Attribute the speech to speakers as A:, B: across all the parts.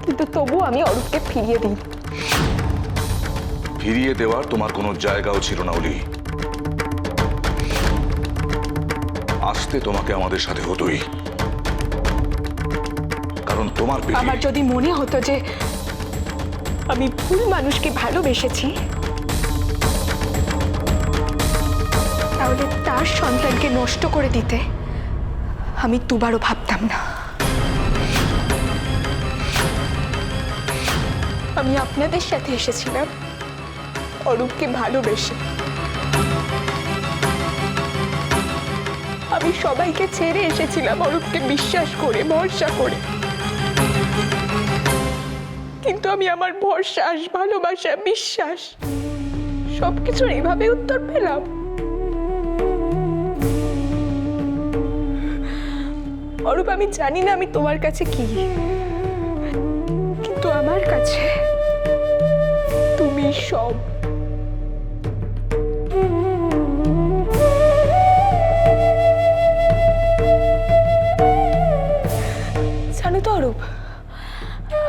A: কিন্তু তবু আমি অরূপকে ফিরিয়ে দিই।
B: ফিরিয়ে দেওয়ার তোমার কোনো জায়গাও ছিল না অলি। আসতে তোমাকে আমাদের সাথে হতোই, কারণ তোমার পেটে
A: আমার যদি মনে হতো যে আমি ভুল মানুষকে ভালোবেসেছি, তাহলে তার সন্তানকে নষ্ট করে দিতে আমি দুবারও ভাবতাম না। আমি আপনাদের সাথে এসেছিলাম অরূপকে ভালোবেসে। আমি সবাইকে ছেড়ে এসেছিলাম অরূপকে বিশ্বাস করে, ভরসা করে। কিন্তু আমি আমার ভরসা, ভালোবাসা, বিশ্বাস সবকিছুর এইভাবে উত্তর পেলাম। অরূপ, আমি জানি না আমি তোমার কাছে কি, কিন্তু আমার কাছে তুমি সব। জানো তো অরূপ,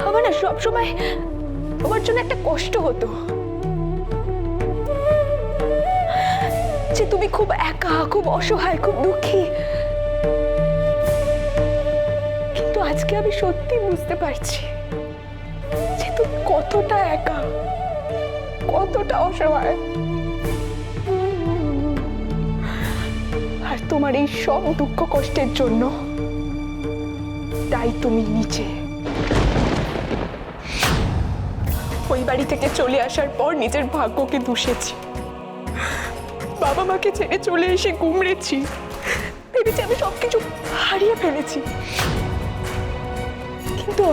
A: আমার না সবসময় তোমার জন্য একটা কষ্ট হতো, যে তুমি খুব একা, খুব অসহায়, খুব দুঃখী। কিন্তু আজকে আমি সত্যি বুঝতে পারছি যে তুমি কতটা একা, কতটা অসহায়। আর তোমার এই সব দুঃখ কষ্টের জন্য তাই তুমি নিচে। ওই বাড়ি থেকে চলে আসার পর নিজের ভাগ্যকে দুষেছি, বাবা মাকে ছেড়ে চলে এসে গুমড়েছি, ভেবেছি আমি সবকিছু হারিয়ে ফেলেছি। কিন্তু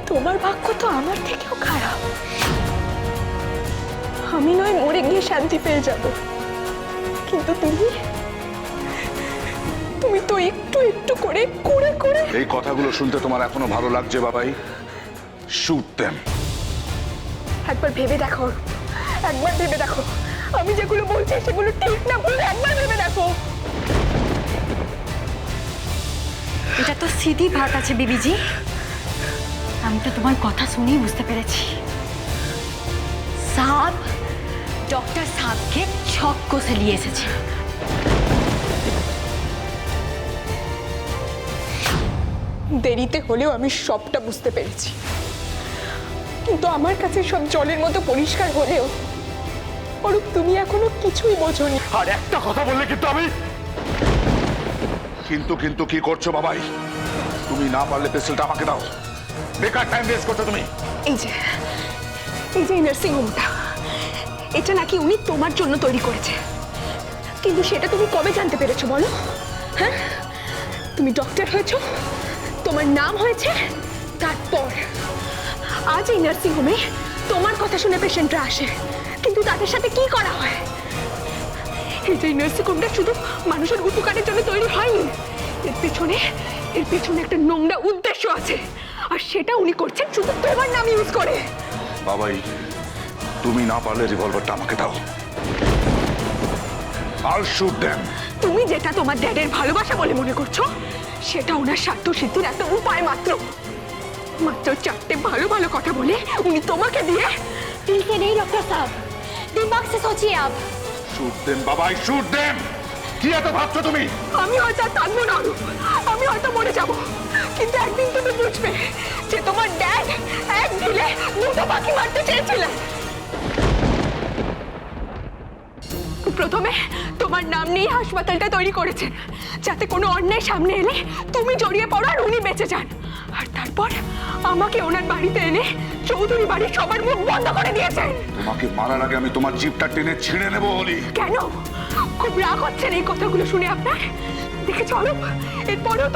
A: তোমার ভাগ্য তো আমার থেকেও খারাপ। আমি নয় মরে গিয়ে শান্তি পেয়ে যাব, কিন্তু তুমি তো একটু একটু করে করে করে।
B: এই কথাগুলো শুনতে তোমার এখনো ভালো লাগছে বাবাই? Shoot them.
A: একবার ভেবে দেখো, একবার ভেবে দেখো, আমি যেগুলো বলছি সেগুলো ঠিক না ভুল, একবার ভেবে দেখো।
C: এটা তো সিধি বাত আছে বিবিজি। আমি তো তোমার কথা শুনেই বুঝতে পেরেছি, সাহেব ডক্টর সাহেবকে ছক কষে নিয়ে এসেছে।
A: দেরিতে হলেও আমি সবটা বুঝতে পেরেছি, কিন্তু আমার কাছে সব জলের মতো পরিষ্কার হলেও অরূপ, তুমি এখনো কিছুই বোঝোনি।
B: আর একটা কথা বললে কিন্তু আমি কিন্তু কি করছো বাবাই? তুমি না পারলে পেসেলটা আমাকে দাও, বেকার টাইম ওয়েস্ট করছো তুমি।
A: এই যে নার্সিং হোমটা, এটা নাকি উনি তোমার জন্য তৈরি করেছে, কিন্তু সেটা তুমি কবে জানতে পেরেছো বলো? হ্যাঁ, তুমি ডক্টর হয়েছো, তোমার নাম হয়েছে, তারপর আজ এই নার্সিং হোমে তোমার কথা শুনে পেশেন্টরা আসে, কিন্তু তাদের সাথে কি করা হয়? এই যে নার্সিং হোমটা শুধু মানুষের উপকারের জন্য তৈরি হয়নি, এর পেছনে একটা নোংরা উদ্দেশ্য আছে, আর সেটা উনি করছেন শুধু তোমার নাম ইউজ করে।
B: বাবাই, তুমি না পারলে রিভলভারটা আমাকে দাও। I'll shoot them.
A: তুমি যেটা তোমার ড্যাডের ভালোবাসা বলে মনে করছো, সেটা ওনার স্বার্থ সিদ্ধির একটা উপায় মাত্র। মাত্র চারটে ভালো ভালো কথা বলে উনি তোমাকে দিয়ে।
C: दिल से नहीं डॉक्टर साहब, दिमाग से सोचिए आप।
B: Shoot them, বাবাই, shoot them. কি এত ভাবছো তুমি?
A: আমি হয়তো আর থাকবো না অরূপ, আমি হয়তো মরে যাব, কিন্তু একদিন তুমি বুঝবে যে তোমার ড্যাড এক ঢিলে দুটো পাখি মারতে চেয়েছিলেন। প্রথমে তোমার নাম নিয়ে হাসপাতালটা তৈরি করেছেন, যাতে কোনো অন্যায় সামনে এলে তুমি জড়িয়ে পড়ো আর উনি বেঁচে যান। আর তারপর আমাকে ওনার বাড়িতে এনে চৌধুরী বাড়ির সবার মুখ বন্ধ করে দিয়েছেন।
B: তোমাকে মারার আগে আমি তোমার জিভটা টেনে ছিঁড়ে নেবো বলি।
A: কেন? খুব রাগ হচ্ছেন এই কথাগুলো শুনে আপনার? দেখেছো অরূপ, এরপরেও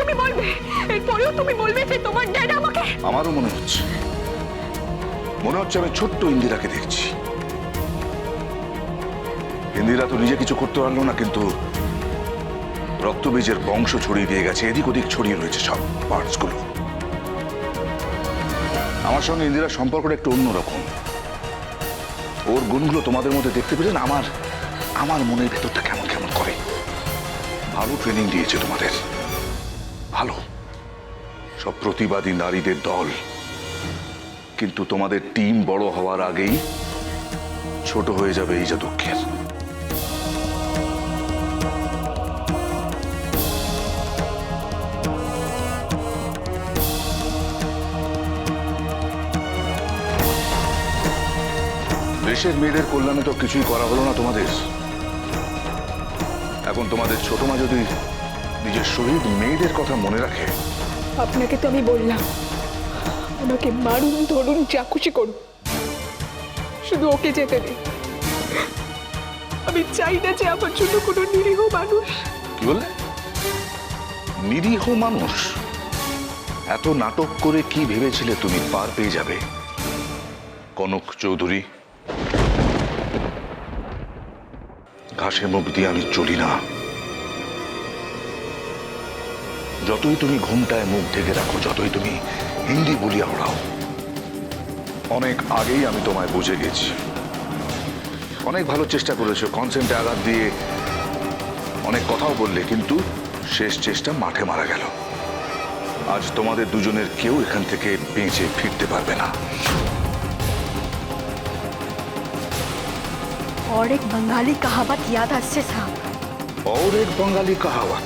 A: তুমি বলবে যে তোমার ড্যাড আমাকে।
B: আমারও মনে হচ্ছে আমি ছোট্ট ইন্দিরাকে দেখছি। ইন্দিরা তো নিজে কিছু করতে পারলো না, কিন্তু রক্তবীজের বংশ ছড়িয়ে দিয়ে গেছে, এদিক ওদিক ছড়িয়ে রয়েছে সব পার্টস গুলো। আমার সঙ্গে ইন্দিরার সম্পর্কটা একটু অন্যরকম। ওর গুণগুলো তোমাদের মধ্যে দেখতে পেলেন আমার মনের ভেতরটা কেমন কেমন করে। ভালো ট্রেনিং দিয়েছে তোমাদের, ভালো। সব প্রতিবাদী নারীদের দল, কিন্তু তোমাদের টিম বড় হওয়ার আগেই ছোট হয়ে যাবে এই যা দুঃখের। দেশের মেয়েদের কল্যাণে তো কিছুই করা হলো না তোমাদের। এখন তোমাদের ছোট মা যদি নিজের শহীদ মেয়েদের কথা মনে রাখে।
A: আপনাকে তো আমি বললাম আমাকে মারুন ধরুন যা খুশি করুন, শুধু ওকে যেতে দিন। আমি চাই না যে আমার জন্য কোনো নিরীহ মানুষ।
B: কি বললে? নিরীহ মানুষ? এত নাটক করে কি ভেবেছিলে তুমি পার পেয়ে যাবে? কনক চৌধুরী, ঘাসে মুখ দিয়ে আমি চলি না। যতই তুমি ঘুমটায় মুখ ঢেকে রাখো, যতই তুমি হিন্দি বলিয়া ওড়াও, অনেক আগেই আমি তোমায় বুঝে গেছি। অনেক ভালো চেষ্টা করেছো, কনসেন্টে আঘাত দিয়ে অনেক কথাও বললে, কিন্তু শেষ চেষ্টা মাঠে মারা গেল। আজ তোমাদের দুজনের কেউ এখান থেকে বেঁচে ফিরতে পারবে না।
C: और एक बंगाली कहावत याद আসছে साहब।
B: और एक बंगाली कहावत?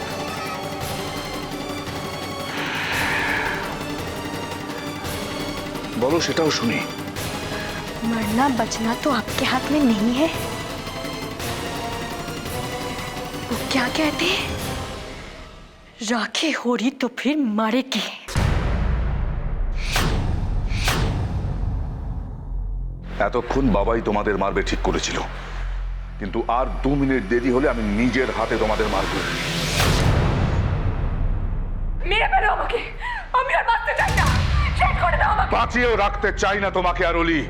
B: बोलो সেটাও শুনি।
C: मरना बचना तो आपके हाथ में नहीं है। वो क्या कहते हैं, राखी हो रही तो फिर मारेगी।
B: এতক্ষণ বাবাই তোমাদের মারবে ঠিক করেছিল, কিন্তু আর 2 মিনিট দেরি হলে আমি নিজের হাতে তোমাদের মারব।
A: মেরে ফেলো আমাকে, আমি আর বাঁচতে চাই না, শেষ করে দাও আমাকে।
B: বাঁচিয়েও রাখতে চাই না তোমাকে আর অলি,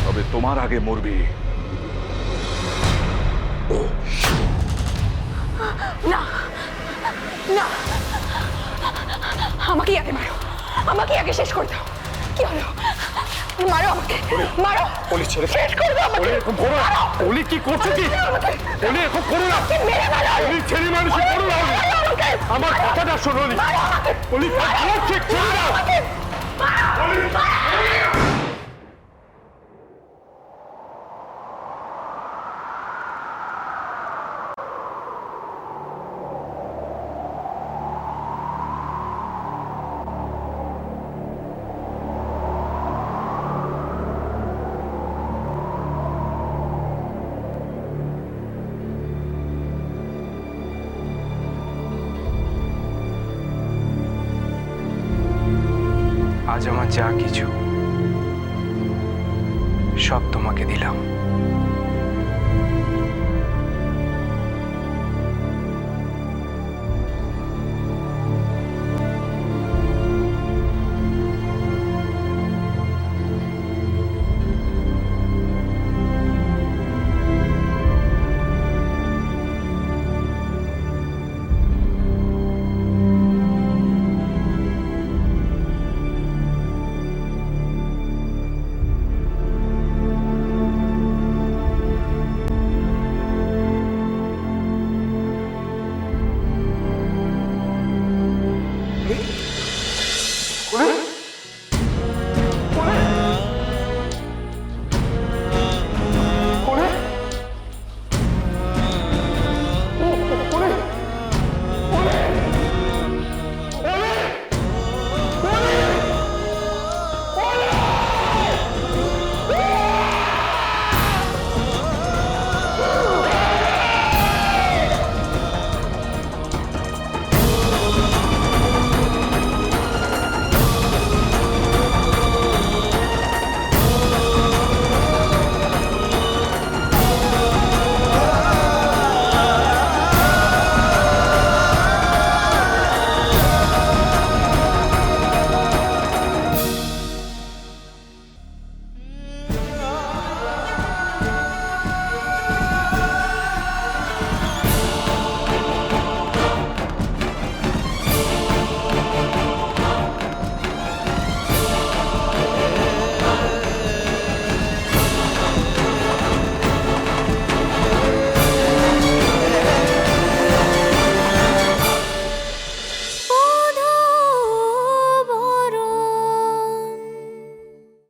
B: তবে তোমার আগে মরবে ও।
A: না না, আমাকে আগে মারো, আমাকে আগে শেষ করে দাও। কি হলো? মারো আমাকে, মারো।
D: অলি ছেড়ে
A: শেষ করে দাও আমাকে।
D: অলি এরকম করো না। অলি কি করছো কি? অলি এরকম করো না।
A: মেরে মারো।
D: অলি ছেলে মানুষই করো না। অলি আমার কথাটা শোনো। অলি অলি ভালো ঠিক ছেড়ে দাও। অলি
E: আজ আমার যা কিছু সব তোমাকে দিলাম।